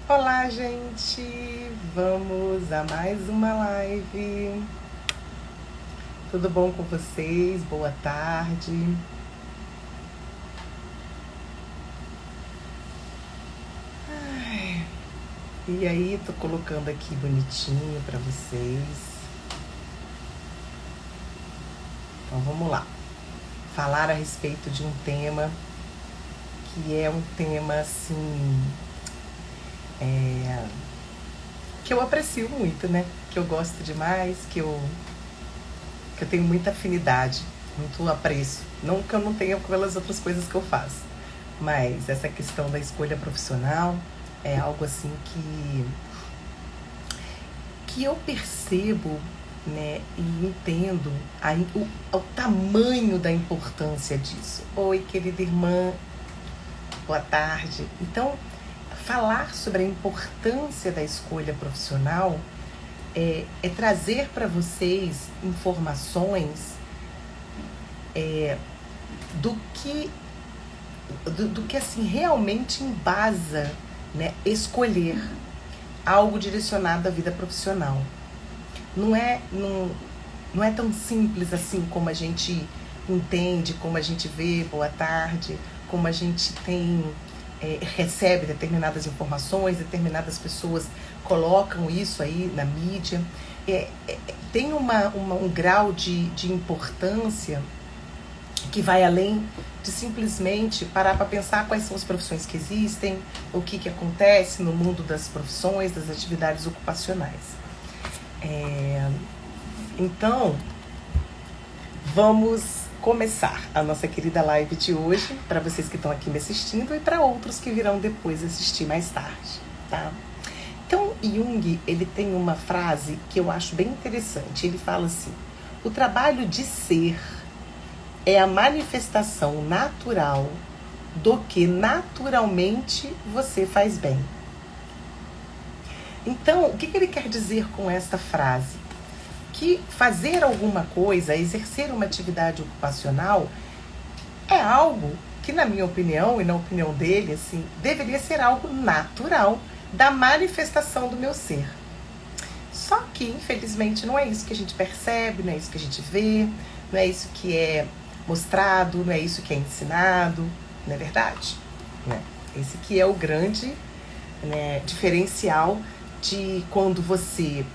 Olá, gente! Vamos a mais uma live. Tudo bom com vocês? Boa tarde. E aí, tô colocando aqui bonitinho pra vocês. Então, vamos lá. Falar a respeito de um tema que é um tema, assim, que eu aprecio muito, né? Que eu gosto demais, que eu tenho muita afinidade, muito apreço. Não que eu não tenha pelas outras coisas que eu faço, mas essa questão da escolha profissional é algo assim que eu percebo, né, e entendo o tamanho da importância disso. Oi, querida irmã, boa tarde. Então, falar sobre a importância da escolha profissional é trazer para vocês informações do que assim realmente embasa, né, escolher algo direcionado à vida profissional. Não é tão simples assim como a gente entende, como a gente vê, boa tarde, como a gente recebe determinadas informações, determinadas pessoas colocam isso aí na mídia. Tem um grau de importância que vai além de simplesmente parar para pensar quais são as profissões que existem, o que acontece no mundo das profissões, das atividades ocupacionais. Então, vamos começar a nossa querida live de hoje, para vocês que estão aqui me assistindo e para outros que virão depois assistir mais tarde, tá? Então, Jung, ele tem uma frase que eu acho bem interessante. Ele fala assim: o trabalho de ser é a manifestação natural do que naturalmente você faz bem. Então, o que ele quer dizer com esta frase? Que fazer alguma coisa, exercer uma atividade ocupacional, é algo que, na minha opinião e na opinião dele, assim, deveria ser algo natural da manifestação do meu ser. Só que, infelizmente, não é isso que a gente percebe, não é isso que a gente vê, não é isso que é mostrado, não é isso que é ensinado, não é verdade? Né? Esse que é o grande, né, diferencial de quando você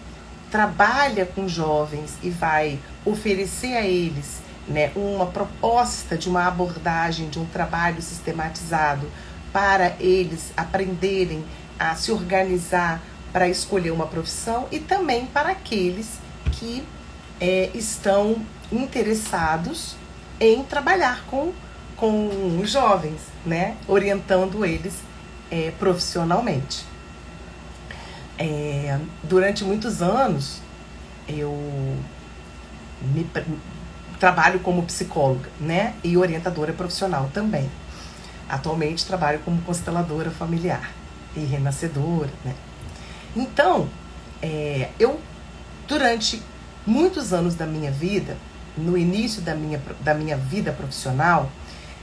trabalha com jovens e vai oferecer a eles, né, uma proposta de uma abordagem, de um trabalho sistematizado para eles aprenderem a se organizar para escolher uma profissão, e também para aqueles que estão interessados em trabalhar com os jovens, né, orientando eles profissionalmente. Durante muitos anos eu trabalho como psicóloga, né, e orientadora profissional também. Atualmente trabalho como consteladora familiar e renascedora, né. Então, eu, durante muitos anos da minha vida, no início da minha vida profissional,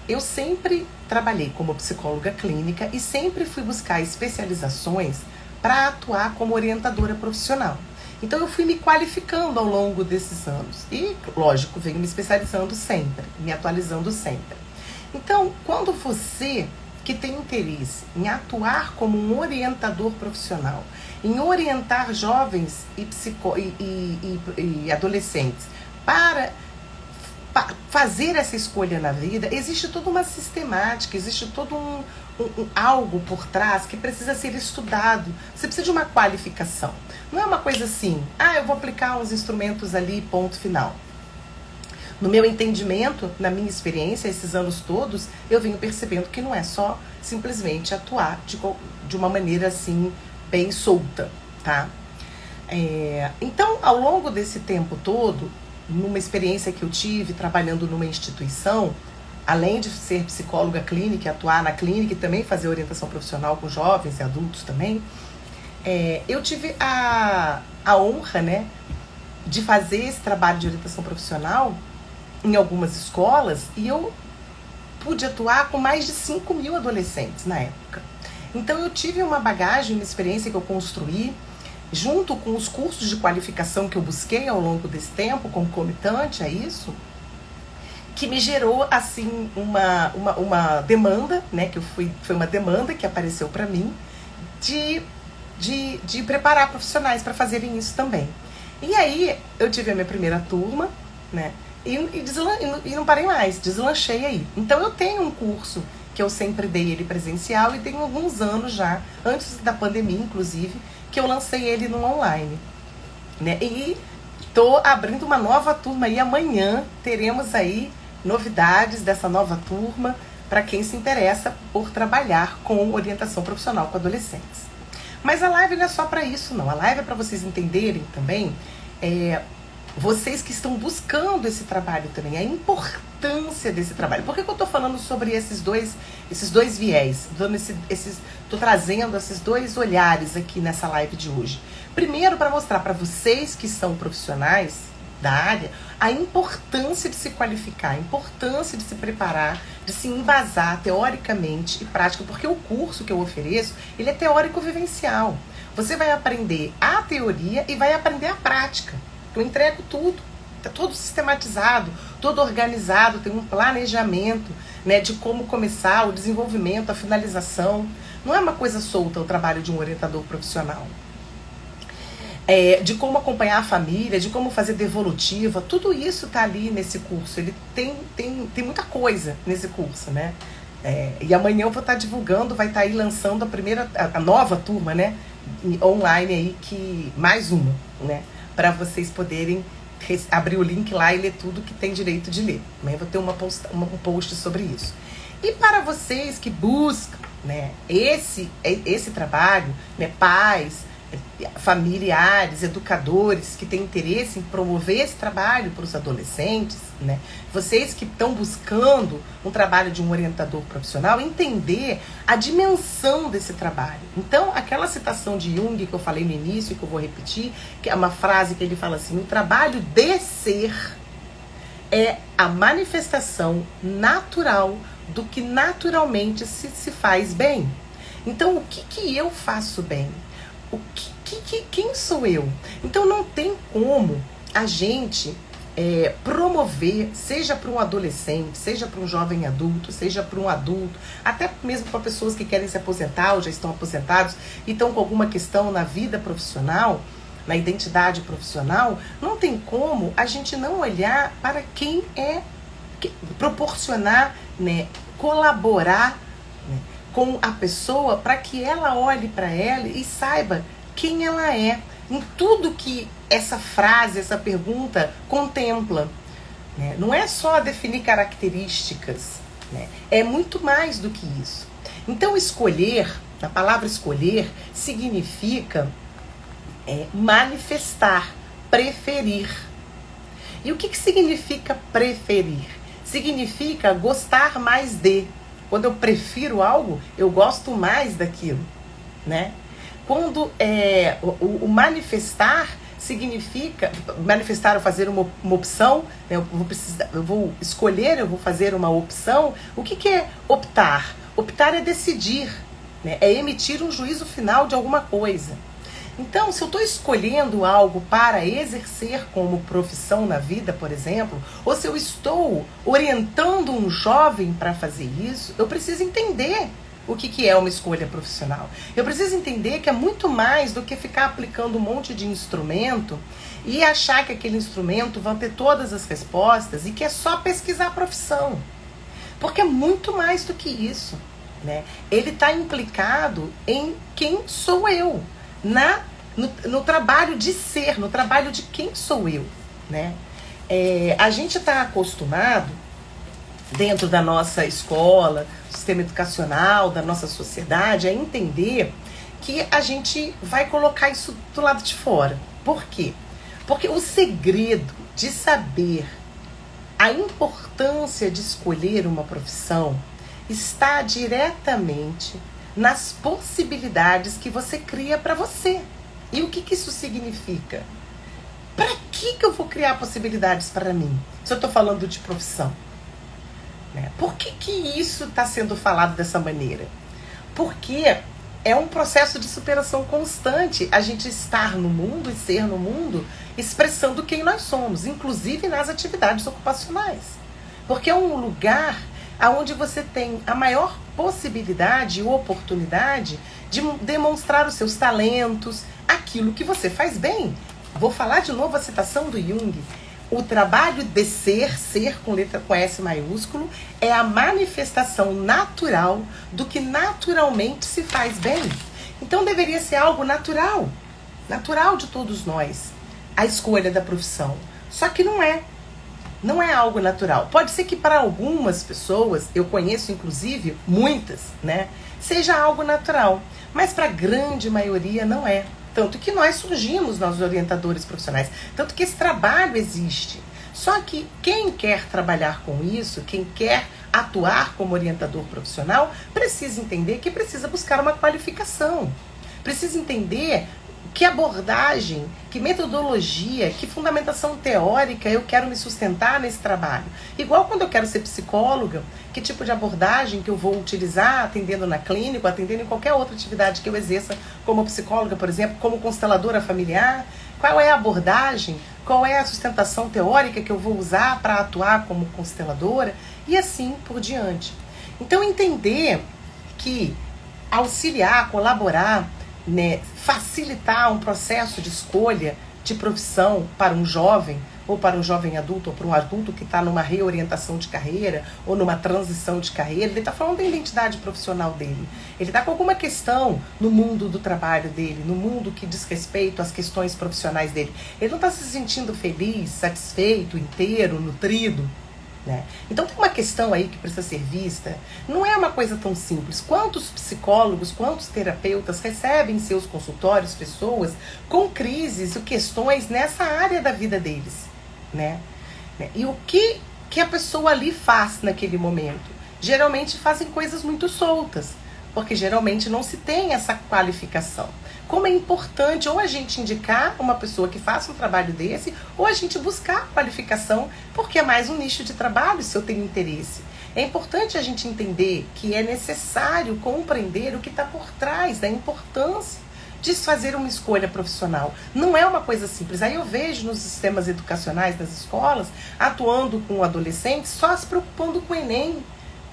eu sempre trabalhei como psicóloga clínica e sempre fui buscar especializações para atuar como orientadora profissional. Então eu fui me qualificando ao longo desses anos e, lógico, venho me especializando sempre, me atualizando sempre. Então, quando você que tem interesse em atuar como um orientador profissional, em orientar jovens e adolescentes para fazer essa escolha na vida, existe toda uma sistemática, existe todo algo por trás que precisa ser estudado. Você precisa de uma qualificação. Não é uma coisa assim, eu vou aplicar uns instrumentos ali, ponto final. No meu entendimento, na minha experiência, esses anos todos, eu venho percebendo que não é só simplesmente atuar de uma maneira assim, bem solta, tá? Então, ao longo desse tempo todo, numa experiência que eu tive trabalhando numa instituição, além de ser psicóloga clínica, atuar na clínica e também fazer orientação profissional com jovens e adultos também, eu tive a honra, né, de fazer esse trabalho de orientação profissional em algumas escolas, e eu pude atuar com mais de 5.000 adolescentes na época. Então eu tive uma bagagem, uma experiência que eu construí, junto com os cursos de qualificação que eu busquei ao longo desse tempo, concomitante a isso, que me gerou, assim, uma demanda, né, foi uma demanda que apareceu para mim, de preparar profissionais para fazerem isso também. E aí, eu tive a minha primeira turma, né, e não parei mais, deslanchei aí. Então, eu tenho um curso que eu sempre dei ele presencial e tem alguns anos já, antes da pandemia, inclusive, que eu lancei ele no online, né? E tô abrindo uma nova turma e amanhã teremos aí novidades dessa nova turma para quem se interessa por trabalhar com orientação profissional com adolescentes. Mas a live não é só para isso, não. A live é para vocês entenderem também, vocês que estão buscando esse trabalho também, a importância desse trabalho. Por que eu estou falando sobre esses dois viés? Estou trazendo esses dois olhares aqui nessa live de hoje. Primeiro, para mostrar para vocês que são profissionais da área, a importância de se qualificar, a importância de se preparar, de se embasar teoricamente e prática, porque o curso que eu ofereço, ele é teórico-vivencial. Você vai aprender a teoria e vai aprender a prática. Eu entrego tudo, está todo sistematizado, todo organizado, tem um planejamento, né, de como começar, o desenvolvimento, a finalização. Não é uma coisa solta o trabalho de um orientador profissional. De como acompanhar a família, de como fazer devolutiva, tudo isso está ali nesse curso. Ele tem muita coisa nesse curso, né? E amanhã eu vou estar divulgando, vai estar aí lançando a nova turma, né? Online aí, mais uma, né? Para vocês poderem abrir o link lá e ler tudo que tem direito de ler. Amanhã eu vou ter um post sobre isso. E para vocês que buscam, né, esse trabalho, né, pais, familiares, educadores que têm interesse em promover esse trabalho para os adolescentes, né? Vocês que estão buscando um trabalho de um orientador profissional, entender a dimensão desse trabalho. Então, aquela citação de Jung que eu falei no início, que eu vou repetir, que é uma frase que ele fala assim: o trabalho de ser é a manifestação natural do que naturalmente se faz bem. Então, o que eu faço bem? Quem sou eu? Então não tem como a gente promover, seja para um adolescente, seja para um jovem adulto, seja para um adulto, até mesmo para pessoas que querem se aposentar ou já estão aposentados e estão com alguma questão na vida profissional, na identidade profissional, não tem como a gente não olhar para quem proporcionar, né, colaborar, né, com a pessoa, para que ela olhe para ela e saiba quem ela é, em tudo que essa frase, essa pergunta contempla, né? Não é só definir características, né? É muito mais do que isso. Então escolher, a palavra escolher, significa manifestar, preferir. E o que significa preferir? Significa gostar mais de. Quando eu prefiro algo, eu gosto mais daquilo, né? Quando o manifestar significa manifestar ou fazer uma opção, né? Eu vou escolher, eu vou fazer uma opção. O que é optar? Optar é decidir, né? É emitir um juízo final de alguma coisa. Então, se eu estou escolhendo algo para exercer como profissão na vida, por exemplo, ou se eu estou orientando um jovem para fazer isso, eu preciso entender o que é uma escolha profissional. Eu preciso entender que é muito mais do que ficar aplicando um monte de instrumento e achar que aquele instrumento vai ter todas as respostas e que é só pesquisar a profissão. Porque é muito mais do que isso, né? Ele está implicado em quem sou eu, no trabalho de ser, no trabalho de quem sou eu, né? A gente está acostumado, dentro da nossa escola, sistema educacional, da nossa sociedade, a entender que a gente vai colocar isso do lado de fora. Por quê? Porque o segredo de saber a importância de escolher uma profissão está diretamente nas possibilidades que você cria para você. E o que isso significa? Para que eu vou criar possibilidades para mim? Se eu estou falando de profissão, né? Por que isso está sendo falado dessa maneira? Porque é um processo de superação constante, a gente estar no mundo e ser no mundo expressando quem nós somos, inclusive nas atividades ocupacionais. Porque é um lugar onde você tem a maior possibilidade e oportunidade de demonstrar os seus talentos, aquilo que você faz bem. Vou falar de novo a citação do Jung. O trabalho de ser com letra com S maiúsculo, é a manifestação natural do que naturalmente se faz bem. Então deveria ser algo natural, natural de todos nós, a escolha da profissão. Só que não é. Não é algo natural. Pode ser que para algumas pessoas, eu conheço inclusive muitas, né, seja algo natural. Mas para a grande maioria não é. Tanto que nós surgimos, nós orientadores profissionais. Tanto que esse trabalho existe. Só que quem quer trabalhar com isso, quem quer atuar como orientador profissional, precisa entender que precisa buscar uma qualificação. Precisa entender que abordagem, que metodologia, que fundamentação teórica eu quero me sustentar nesse trabalho. Igual quando eu quero ser psicóloga, que tipo de abordagem que eu vou utilizar atendendo na clínica, atendendo em qualquer outra atividade que eu exerça como psicóloga, por exemplo, como consteladora familiar. Qual é a abordagem, qual é a sustentação teórica que eu vou usar para atuar como consteladora e assim por diante. Então entender que auxiliar, colaborar, né, facilitar um processo de escolha de profissão para um jovem, ou para um jovem adulto, ou para um adulto que está numa reorientação de carreira, ou numa transição de carreira, ele está falando da identidade profissional dele. Ele está com alguma questão no mundo do trabalho dele, no mundo que diz respeito às questões profissionais dele. Ele não está se sentindo feliz, satisfeito, inteiro, nutrido. Né? Então tem uma questão aí que precisa ser vista. Não é uma coisa tão simples. Quantos psicólogos, quantos terapeutas recebem em seus consultórios pessoas com crises e questões nessa área da vida deles? Né? E o que a pessoa ali faz naquele momento? Geralmente fazem coisas muito soltas, porque geralmente não se tem essa qualificação. Como é importante ou a gente indicar uma pessoa que faça um trabalho desse, ou a gente buscar qualificação, porque é mais um nicho de trabalho se eu tenho interesse. É importante a gente entender que é necessário compreender o que está por trás da importância de fazer uma escolha profissional. Não é uma coisa simples. Aí eu vejo nos sistemas educacionais das escolas, atuando com adolescentes, só se preocupando com o Enem,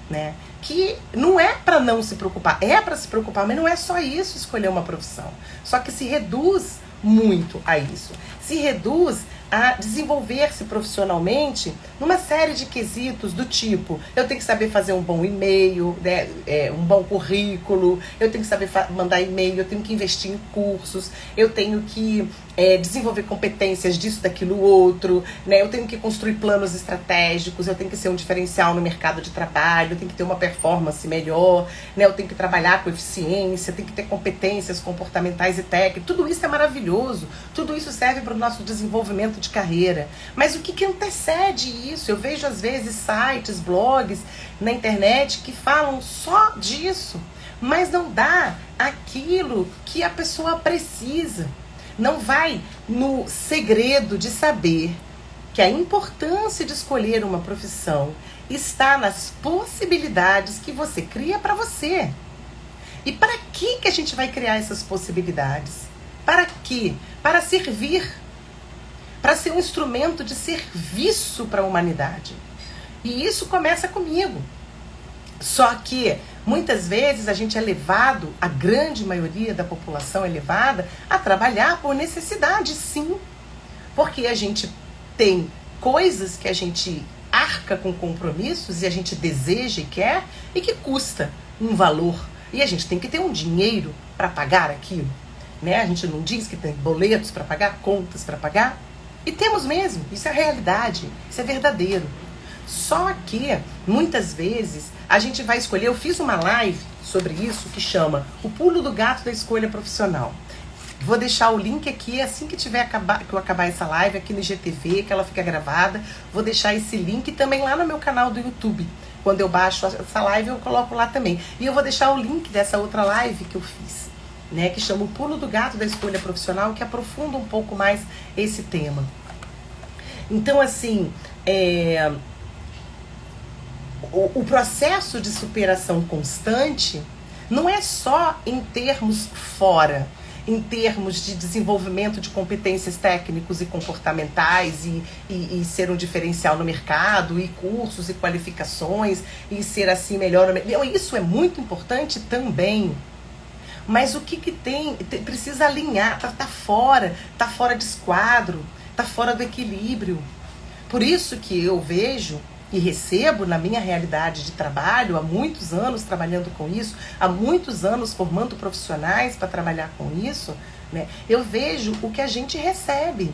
né? Que não é para não se preocupar, é para se preocupar, mas não é só isso, escolher uma profissão. Só que se reduz muito a isso. Se reduz a desenvolver-se profissionalmente numa série de quesitos do tipo, eu tenho que saber fazer um bom e-mail, né, um bom currículo, eu tenho que saber mandar e-mail, eu tenho que investir em cursos, eu tenho que desenvolver competências disso, daquilo, outro, né, eu tenho que construir planos estratégicos, eu tenho que ser um diferencial no mercado de trabalho, eu tenho que ter uma performance melhor, né, eu tenho que trabalhar com eficiência, eu tenho que ter competências comportamentais e técnicas. Tudo isso é maravilhoso, tudo isso serve para o nosso desenvolvimento de carreira. Mas o que antecede isso? Eu vejo às vezes sites, blogs na internet que falam só disso, mas não dá aquilo que a pessoa precisa. Não vai no segredo de saber que a importância de escolher uma profissão está nas possibilidades que você cria para você. E para que a gente vai criar essas possibilidades? Para quê? Para servir. Para ser um instrumento de serviço para a humanidade. E isso começa comigo. Só que muitas vezes a gente é levado, a grande maioria da população é levada a trabalhar por necessidade, sim. Porque a gente tem coisas que a gente arca com compromissos e a gente deseja e quer e que custa um valor. E a gente tem que ter um dinheiro para pagar aquilo. Né? A gente não diz que tem boletos para pagar, contas para pagar. E temos mesmo, isso é realidade, isso é verdadeiro. Só que, muitas vezes, a gente vai escolher... Eu fiz uma live sobre isso que chama O Pulo do Gato da Escolha Profissional. Vou deixar o link aqui assim que eu acabar essa live aqui no IGTV, que ela fica gravada. Vou deixar esse link também lá no meu canal do YouTube. Quando eu baixo essa live, eu coloco lá também. E eu vou deixar o link dessa outra live que eu fiz, né, que chama O Pulo do Gato da Escolha Profissional, que aprofunda um pouco mais esse tema. Então, assim, o processo de superação constante Não é só em termos fora, em termos de desenvolvimento de competências técnicos e comportamentais e ser um diferencial no mercado, e cursos e qualificações, e ser assim melhor. Isso é muito importante também. Mas o que tem precisa alinhar, tá fora de esquadro, tá fora do equilíbrio. Por isso que eu vejo e recebo na minha realidade de trabalho, há muitos anos trabalhando com isso, há muitos anos formando profissionais para trabalhar com isso, né? Eu vejo o que a gente recebe.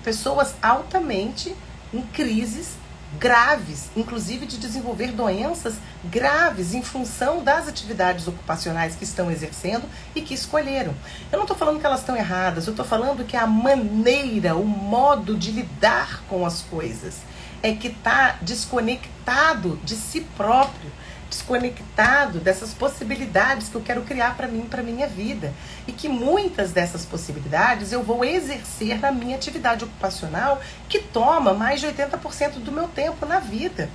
Pessoas altamente em crises graves, inclusive de desenvolver doenças graves em função das atividades ocupacionais que estão exercendo e que escolheram. Eu não estou falando que elas estão erradas, eu estou falando que a maneira, o modo de lidar com as coisas é que está desconectado de si próprio, desconectado dessas possibilidades que eu quero criar para mim, para minha vida. E que muitas dessas possibilidades eu vou exercer na minha atividade ocupacional, que toma mais de 80% do meu tempo na vida.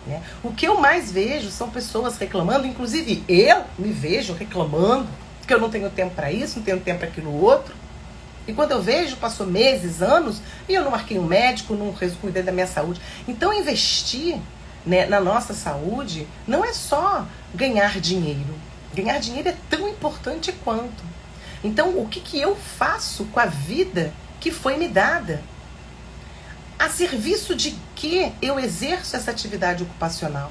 Né? O que eu mais vejo são pessoas reclamando, inclusive eu me vejo reclamando, que eu não tenho tempo para isso, não tenho tempo para aquilo outro. E quando eu vejo, passou meses, anos, e eu não marquei um médico, não cuidei da minha saúde. Então, investir, né, na nossa saúde não é só ganhar dinheiro. Ganhar dinheiro é tão importante quanto. Então, o que eu faço com a vida que foi me dada? A serviço de que eu exerço essa atividade ocupacional?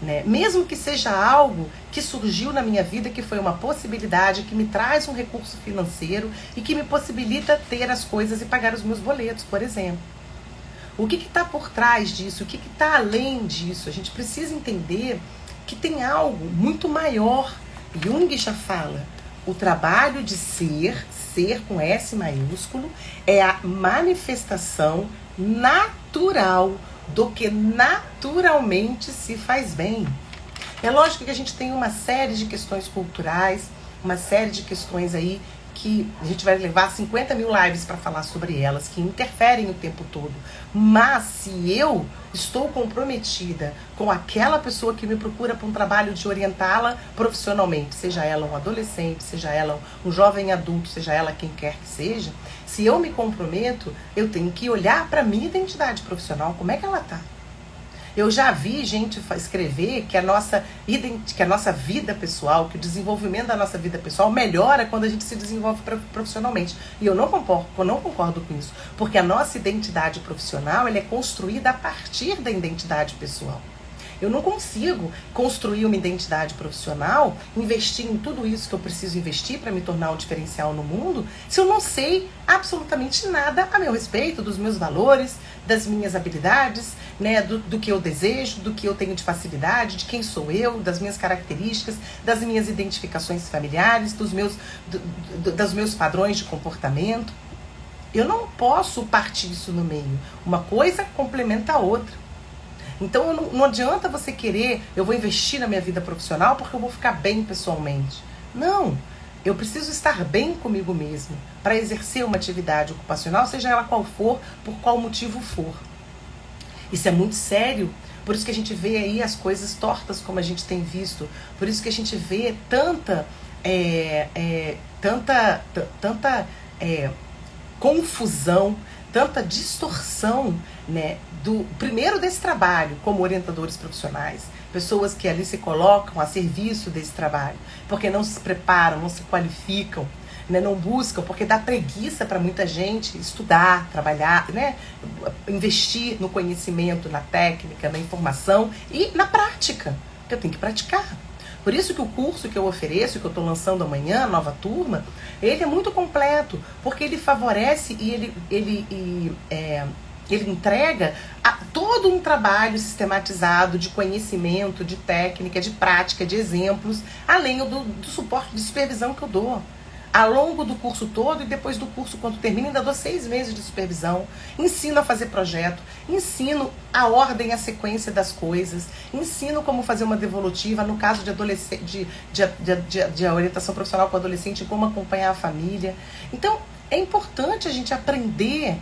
Né? Mesmo que seja algo que surgiu na minha vida, que foi uma possibilidade, que me traz um recurso financeiro e que me possibilita ter as coisas e pagar os meus boletos, por exemplo. O que está por trás disso? O que está além disso? A gente precisa entender que tem algo muito maior. Jung já fala, o trabalho de ser com S maiúsculo, é a manifestação natural do que naturalmente se faz bem. É lógico que a gente tem uma série de questões culturais, uma série de questões aí que a gente vai levar 50 mil lives para falar sobre elas, que interferem o tempo todo. Mas se eu estou comprometida com aquela pessoa que me procura para um trabalho de orientá-la profissionalmente, seja ela um adolescente, seja ela um jovem adulto, seja ela quem quer que seja, se eu me comprometo, eu tenho que olhar para a minha identidade profissional, como é que ela está. Eu já vi gente escrever que a nossa vida pessoal, que o desenvolvimento da nossa vida pessoal melhora quando a gente se desenvolve profissionalmente. E eu não concordo com isso. Porque a nossa identidade profissional ela é construída a partir da identidade pessoal. Eu não consigo construir uma identidade profissional, investir em tudo isso que eu preciso investir para me tornar um diferencial no mundo, se eu não sei absolutamente nada a meu respeito, dos meus valores, das minhas habilidades, né, do que eu desejo, do que eu tenho de facilidade, de quem sou eu, das minhas características, das minhas identificações familiares, dos meus padrões de comportamento. Eu não posso partir isso no meio. Uma coisa complementa a outra. Então não adianta você querer, eu vou investir na minha vida profissional porque eu vou ficar bem pessoalmente. Não, eu preciso estar bem comigo mesmo para exercer uma atividade ocupacional, seja ela qual for, por qual motivo for. Isso é muito sério, por isso que a gente vê aí as coisas tortas como a gente tem visto, por isso que a gente vê tanta confusão, tanta distorção, né, primeiro desse trabalho como orientadores profissionais, pessoas que ali se colocam a serviço desse trabalho, porque não se preparam, não se qualificam, né, não buscam, porque dá preguiça para muita gente estudar, trabalhar, né, investir no conhecimento, na técnica, na informação e na prática, que eu tenho que praticar. Por isso que o curso que eu ofereço, que eu estou lançando amanhã, a nova turma, ele é muito completo, porque ele favorece e ele entrega todo um trabalho sistematizado de conhecimento, de técnica, de prática, de exemplos, além do suporte de supervisão que eu dou. Ao longo do curso todo e depois do curso, quando termina, ainda dou 6 meses de supervisão. Ensino a fazer projeto, ensino a ordem, a sequência das coisas, ensino como fazer uma devolutiva, no caso de orientação profissional com adolescente, como acompanhar a família. Então, é importante a gente aprender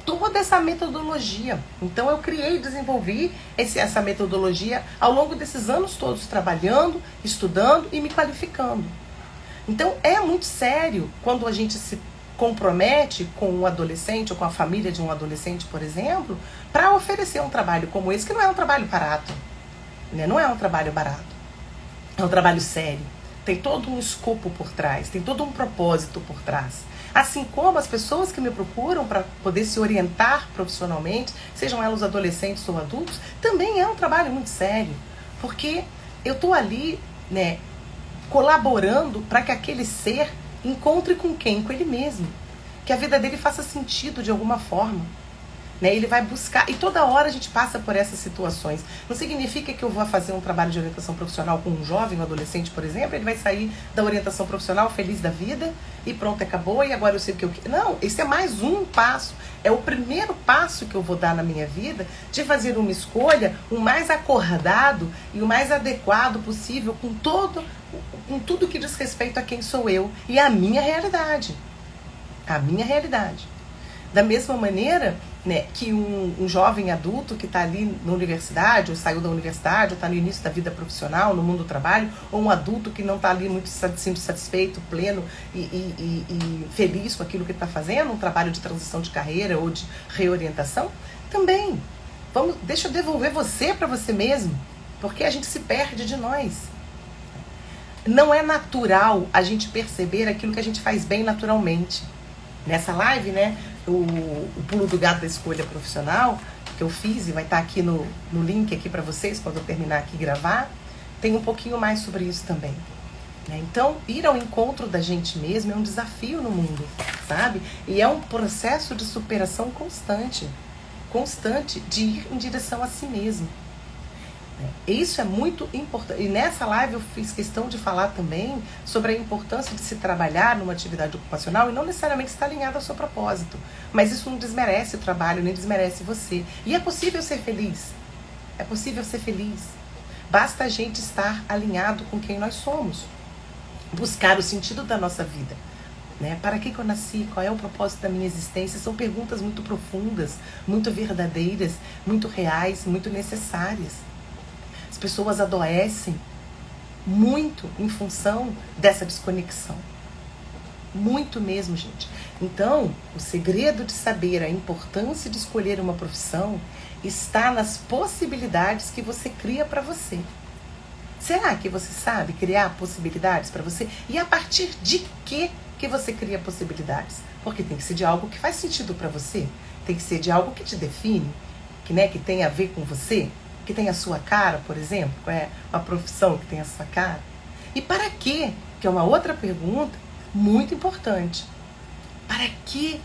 toda essa metodologia. Então eu criei e desenvolvi essa metodologia ao longo desses anos todos, trabalhando, estudando e me qualificando. Então é muito sério quando a gente se compromete com um adolescente ou com a família de um adolescente, por exemplo, para oferecer um trabalho como esse, que não é um trabalho barato, né? Não é um trabalho barato, é um trabalho sério. Tem todo um escopo por trás, tem todo um propósito por trás. Assim como as pessoas que me procuram para poder se orientar profissionalmente, sejam elas adolescentes ou adultos, também é um trabalho muito sério. Porque eu estou ali, né, colaborando para que aquele ser encontre com quem? Com ele mesmo. Que a vida dele faça sentido de alguma forma. Né? Ele vai buscar, e toda hora a gente passa por essas situações. Não significa que eu vou fazer um trabalho de orientação profissional com um jovem, um adolescente, por exemplo, ele vai sair da orientação profissional feliz da vida e pronto, acabou, e agora eu sei o que eu quero. Não, esse é mais um passo. É o primeiro passo que eu vou dar na minha vida de fazer uma escolha o mais acordado e o mais adequado possível com tudo que diz respeito a quem sou eu e a minha realidade. A minha realidade. Da mesma maneira, né, que um jovem adulto que está ali na universidade, ou saiu da universidade, ou está no início da vida profissional, no mundo do trabalho, ou um adulto que não está ali muito sendo satisfeito, pleno e feliz com aquilo que está fazendo, um trabalho de transição de carreira ou de reorientação, também. Deixa eu devolver você para você mesmo, porque a gente se perde de nós. Não é natural a gente perceber aquilo que a gente faz bem naturalmente. Nessa live, né, o pulo do gato da escolha profissional que eu fiz, e vai estar aqui no link aqui para vocês quando eu terminar aqui gravar, tem um pouquinho mais sobre isso também. Né? Então, ir ao encontro da gente mesmo é um desafio no mundo, sabe? E é um processo de superação constante de ir em direção a si mesmo. Isso é muito importante. E nessa live eu fiz questão de falar também sobre a importância de se trabalhar numa atividade ocupacional e não necessariamente estar alinhado ao seu propósito. Mas isso não desmerece o trabalho, nem desmerece você. E é possível ser feliz. É possível ser feliz. Basta a gente estar alinhado com quem nós somos. Buscar o sentido da nossa vida. Né? Para que eu nasci? Qual é o propósito da minha existência? São perguntas muito profundas, muito verdadeiras, muito reais, muito necessárias. As pessoas adoecem muito em função dessa desconexão. Muito mesmo, gente. Então, o segredo de saber a importância de escolher uma profissão está nas possibilidades que você cria para você. Será que você sabe criar possibilidades para você? E a partir de que você cria possibilidades? Porque tem que ser de algo que faz sentido para você. Tem que ser de algo que te define, que tem a ver com você. Que tem a sua cara, por exemplo, é uma profissão que tem a sua cara. E para quê? Que é uma outra pergunta muito importante. Para que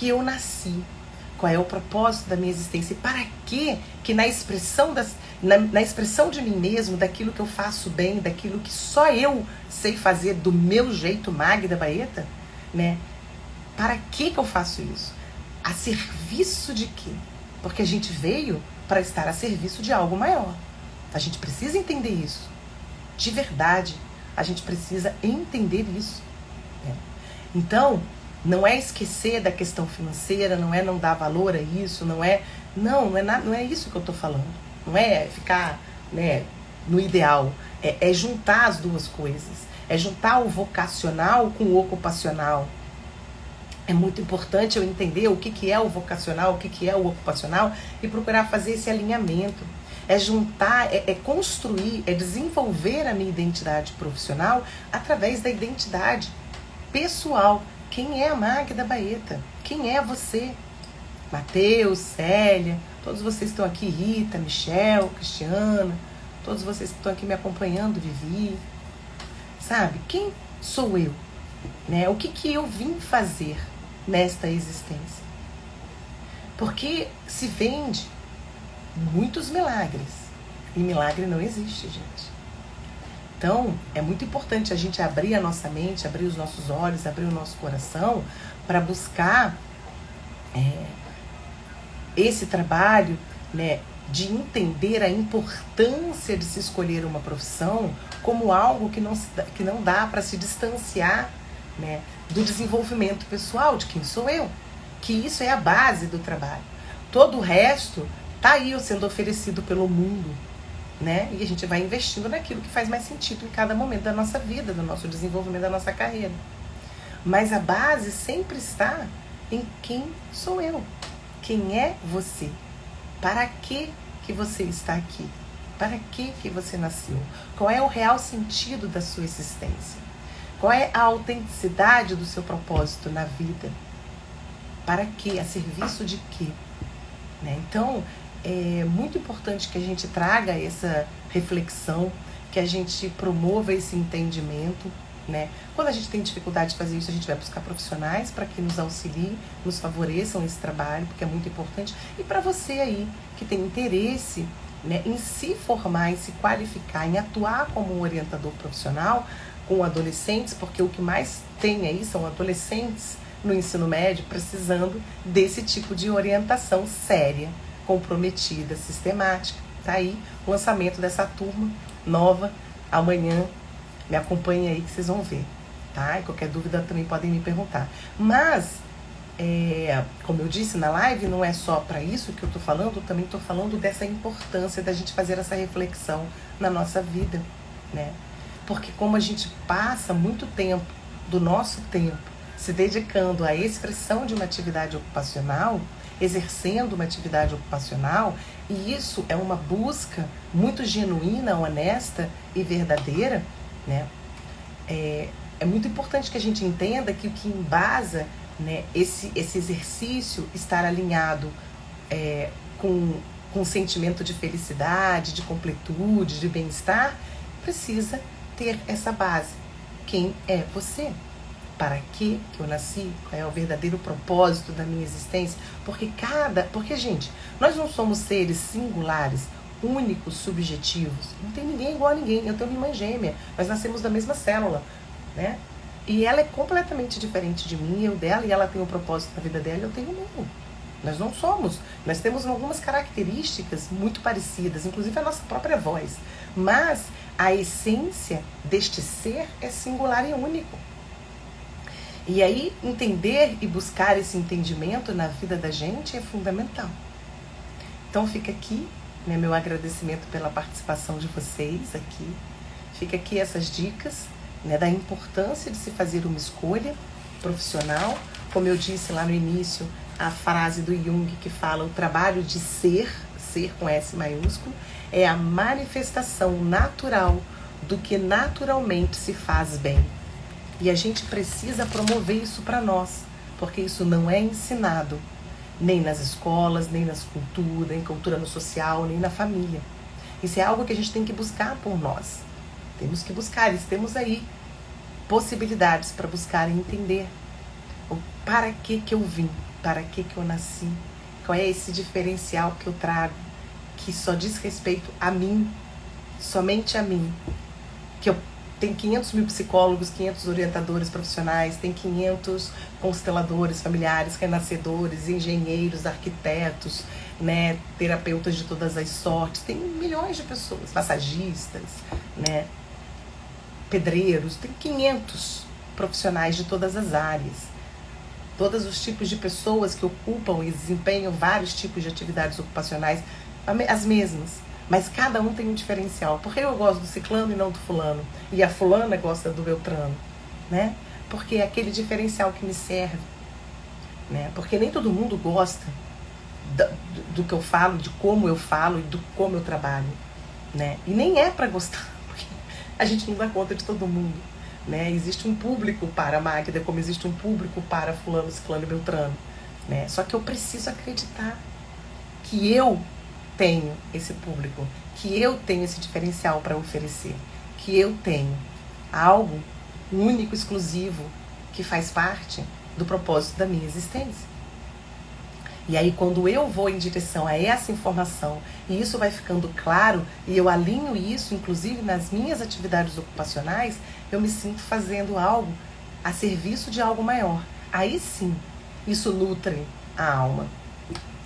eu nasci? Qual é o propósito da minha existência? E para que na expressão na expressão de mim mesmo, daquilo que eu faço bem, daquilo que só eu sei fazer do meu jeito, Magda Baeta, né? Para que eu faço isso? A serviço de quê? Porque a gente veio para estar a serviço de algo maior. A gente precisa entender isso. De verdade, a gente precisa entender isso. Né? Então, não é esquecer da questão financeira, não é não dar valor a isso, não é isso que eu estou falando. Não é ficar, né, no ideal. É juntar as duas coisas. É juntar o vocacional com o ocupacional. É muito importante eu entender o que é o vocacional, o que é o ocupacional e procurar fazer esse alinhamento. É juntar, é construir, é desenvolver a minha identidade profissional através da identidade pessoal. Quem é a Magda Baeta? Quem é você? Mateus, Célia, todos vocês que estão aqui, Rita, Michel, Cristiana, todos vocês que estão aqui me acompanhando, Vivi. Sabe? Quem sou eu? Né? O que eu vim fazer nesta existência? Porque se vende muitos milagres e milagre não existe, gente. Então é muito importante a gente abrir a nossa mente, abrir os nossos olhos, abrir o nosso coração para buscar esse trabalho, né, de entender a importância de se escolher uma profissão como algo que não dá para se distanciar, né, do desenvolvimento pessoal de quem sou eu, que isso é a base do trabalho. Todo o resto está aí sendo oferecido pelo mundo, né? E a gente vai investindo naquilo que faz mais sentido em cada momento da nossa vida, do nosso desenvolvimento, da nossa carreira. Mas a base sempre está em quem sou eu, quem é você, para que você está aqui, para que você nasceu, qual é o real sentido da sua existência, qual é a autenticidade do seu propósito na vida, para que, a serviço de quê, né? Então, é muito importante que a gente traga essa reflexão, que a gente promova esse entendimento, né? Quando a gente tem dificuldade de fazer isso, a gente vai buscar profissionais para que nos auxiliem, nos favoreçam esse trabalho, porque é muito importante. E para você aí, que tem interesse, né, em se formar, em se qualificar, em atuar como um orientador profissional com adolescentes, porque o que mais tem aí são adolescentes no ensino médio precisando desse tipo de orientação séria, comprometida, sistemática. Tá aí o lançamento dessa turma nova amanhã. Me acompanhem aí que vocês vão ver, tá? E qualquer dúvida também podem me perguntar. Mas, como eu disse na live, não é só para isso que eu tô falando, eu também tô falando dessa importância da gente fazer essa reflexão na nossa vida, né? Porque como a gente passa muito tempo do nosso tempo se dedicando à expressão de uma atividade ocupacional, exercendo uma atividade ocupacional, e isso é uma busca muito genuína, honesta e verdadeira, né? É muito importante que a gente entenda que o que embasa, né, esse exercício estar alinhado com um sentimento de felicidade, de completude, de bem-estar, precisa ter essa base. Quem é você? Para que eu nasci? Qual é o verdadeiro propósito da minha existência? Porque, gente, nós não somos seres singulares, únicos, subjetivos. Não tem ninguém igual a ninguém. Eu tenho uma irmã gêmea. Nós nascemos da mesma célula, né? E ela é completamente diferente de mim, eu dela, e ela tem um propósito na vida dela e eu tenho o meu. Nós não somos. Nós temos algumas características muito parecidas, inclusive a nossa própria voz. Mas a essência deste ser é singular e único. E aí, entender e buscar esse entendimento na vida da gente é fundamental. Então fica aqui, né, meu agradecimento pela participação de vocês aqui. Fica aqui essas dicas, né, da importância de se fazer uma escolha profissional. Como eu disse lá no início, a frase do Jung que fala o trabalho de ser com S maiúsculo, é a manifestação natural do que naturalmente se faz bem. E a gente precisa promover isso para nós, porque isso não é ensinado, nem nas escolas, nem nas culturas, nem cultura no social, nem na família. Isso é algo que a gente tem que buscar por nós. Temos que buscar, temos aí possibilidades para buscar e entender o para que eu vim, para que eu nasci, qual é esse diferencial que eu trago, que só diz respeito a mim, somente a mim, que eu tem 500 mil psicólogos, 500 orientadores profissionais, tem 500 consteladores familiares, renascedores, engenheiros, arquitetos, né, terapeutas de todas as sortes, tem milhões de pessoas, massagistas, né, pedreiros, tem 500 profissionais de todas as áreas, todos os tipos de pessoas que ocupam e desempenham vários tipos de atividades ocupacionais, as mesmas. Mas cada um tem um diferencial. Por que eu gosto do ciclano e não do fulano? E a fulana gosta do beltrano, né? Porque é aquele diferencial que me serve, né? Porque nem todo mundo gosta do que eu falo, de como eu falo e do como eu trabalho, né? E nem é para gostar, porque a gente não dá conta de todo mundo, né? Existe um público para a Magda, como existe um público para fulano, ciclano e beltrano, né? Só que eu preciso acreditar que eu tenho esse público, que eu tenho esse diferencial para oferecer, que eu tenho algo único, exclusivo, que faz parte do propósito da minha existência. E aí quando eu vou em direção a essa informação, e isso vai ficando claro, e eu alinho isso, inclusive nas minhas atividades ocupacionais, eu me sinto fazendo algo a serviço de algo maior. Aí sim, isso nutre a alma.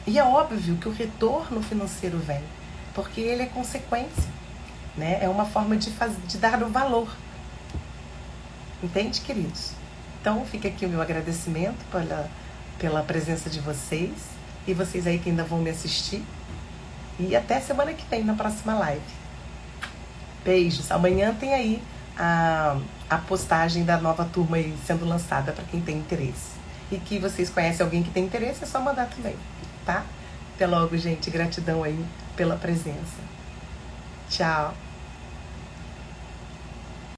E é óbvio que o retorno financeiro vem, porque ele é consequência, né? É uma forma de dar o valor. Entende, queridos? Então fica aqui o meu agradecimento pela presença de vocês. E vocês aí que ainda vão me assistir. E até semana que vem, na próxima live. Beijos. Amanhã tem aí a postagem da nova turma aí sendo lançada para quem tem interesse. E que vocês conhecem alguém que tem interesse, é só mandar também, tá? Até logo, gente. Gratidão aí pela presença. Tchau.